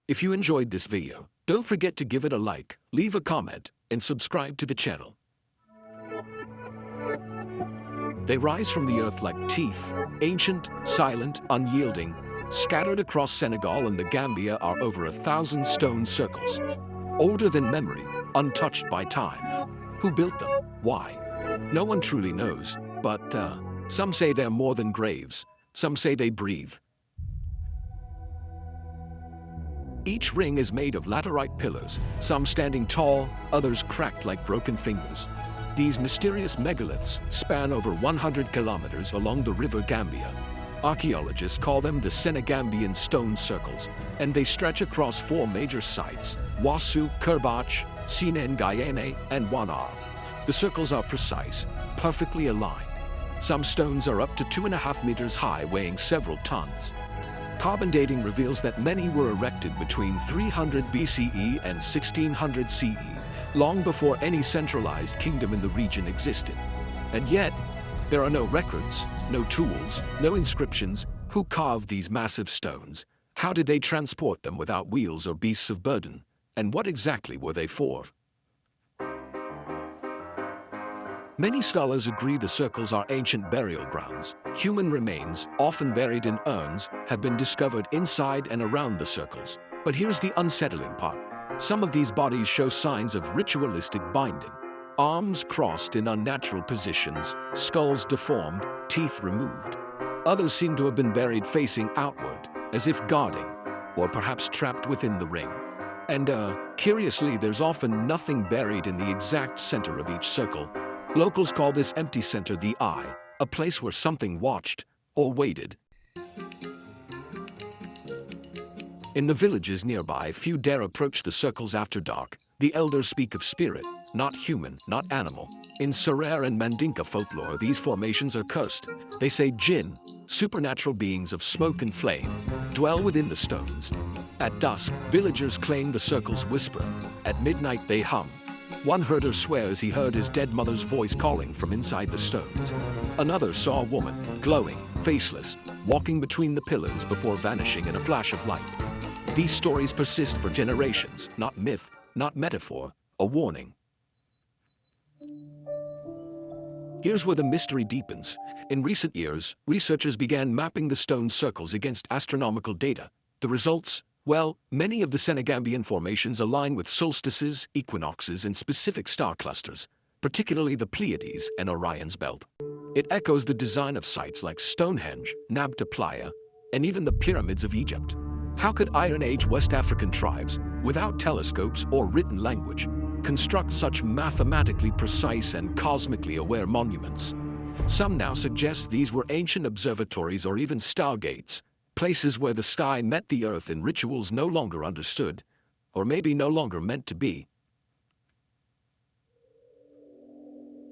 If you enjoyed this video, don't forget to give it a like, leave a comment, and subscribe to the channel. They rise from the earth like teeth, ancient, silent, unyielding. Scattered across Senegal and the Gambia are over 1,000 stone circles. Older than memory, untouched by time. Who built them? Why? No one truly knows, but some say they're more than graves. Some say they breathe. Each ring is made of laterite pillars, some standing tall, others cracked like broken fingers. These mysterious megaliths span over 100 kilometers along the river Gambia. Archaeologists call them the Senegambian stone circles, and they stretch across 4 major sites: Wasu, Kerbach, Senegambia, and Wanar. The circles are precise, perfectly aligned. Some stones are up to 2.5 meters high, weighing several tons. Carbon dating reveals that many were erected between 300 BCE and 1600 CE, long before any centralized kingdom in the region existed. And yet, there are no records, no tools, no inscriptions. Who carved these massive stones? How did they transport them without wheels or beasts of burden? And what exactly were they for? Many scholars agree the circles are ancient burial grounds. Human remains, often buried in urns, have been discovered inside and around the circles. But here's the unsettling part. Some of these bodies show signs of ritualistic binding. Arms crossed in unnatural positions, skulls deformed, teeth removed. Others seem to have been buried facing outward, as if guarding, or perhaps trapped within the ring. And curiously, there's often nothing buried in the exact center of each circle. Locals call this empty center the eye, a place where something watched or waited. In the villages nearby, few dare approach the circles after dark. The elders speak of spirit, not human, not animal. In Serer and Mandinka folklore, these formations are cursed. They say Djinn, supernatural beings of smoke and flame, dwell within the stones. At dusk, villagers claim the circles whisper. At midnight, they hum. One herder swears he heard his dead mother's voice calling from inside the stones. Another saw a woman, glowing, faceless, walking between the pillars before vanishing in a flash of light. These stories persist for generations, not myth, not metaphor, a warning. Here's where the mystery deepens. In recent years, researchers began mapping the stone circles against astronomical data. The results? Well, many of the Senegambian formations align with solstices, equinoxes, and specific star clusters, particularly the Pleiades and Orion's belt. It echoes the design of sites like Stonehenge, Nabta Playa, and even the pyramids of Egypt. How could Iron Age West African tribes, without telescopes or written language, construct such mathematically precise and cosmically aware monuments? Some now suggest these were ancient observatories or even stargates, places where the sky met the earth in rituals no longer understood, or maybe no longer meant to be.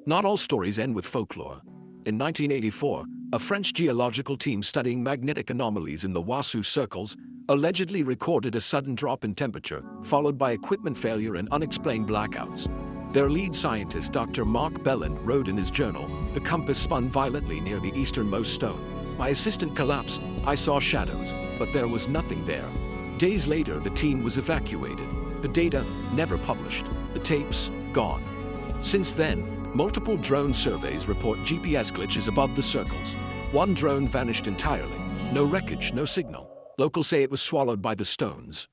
Not all stories end with folklore. In 1984, a French geological team studying magnetic anomalies in the Wasu circles allegedly recorded a sudden drop in temperature, followed by equipment failure and unexplained blackouts. Their lead scientist, Dr. Mark Belland, wrote in his journal, "The compass spun violently near the easternmost stone. My assistant collapsed. I saw shadows, but there was nothing there." Days later, the team was evacuated. The data never published. The tapes gone. Since then, multiple drone surveys report GPS glitches above the circles. One drone vanished entirely. No wreckage, no signal. Locals say it was swallowed by the stones.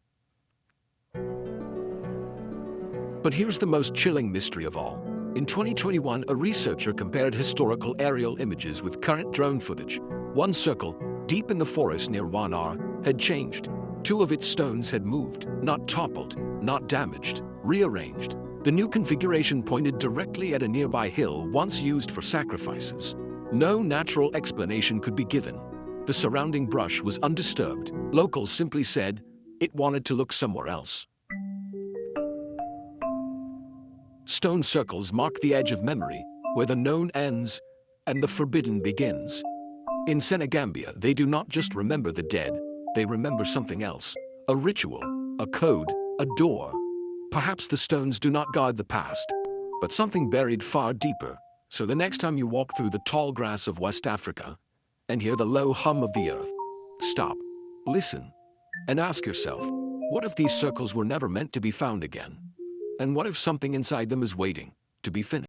But here's the most chilling mystery of all. In 2021, a researcher compared historical aerial images with current drone footage. One circle, deep in the forest near Wanar, had changed. 2 of its stones had moved, not toppled, not damaged, rearranged. The new configuration pointed directly at a nearby hill once used for sacrifices. No natural explanation could be given. The surrounding brush was undisturbed. Locals simply said it wanted to look somewhere else. Stone circles mark the edge of memory, where the known ends and the forbidden begins. In Senegambia, they do not just remember the dead, they remember something else. A ritual, a code, a door. Perhaps the stones do not guard the past, but something buried far deeper. So the next time you walk through the tall grass of West Africa and hear the low hum of the earth, stop, listen, and ask yourself, What if these circles were never meant to be found again? And what if something inside them is waiting to be finished?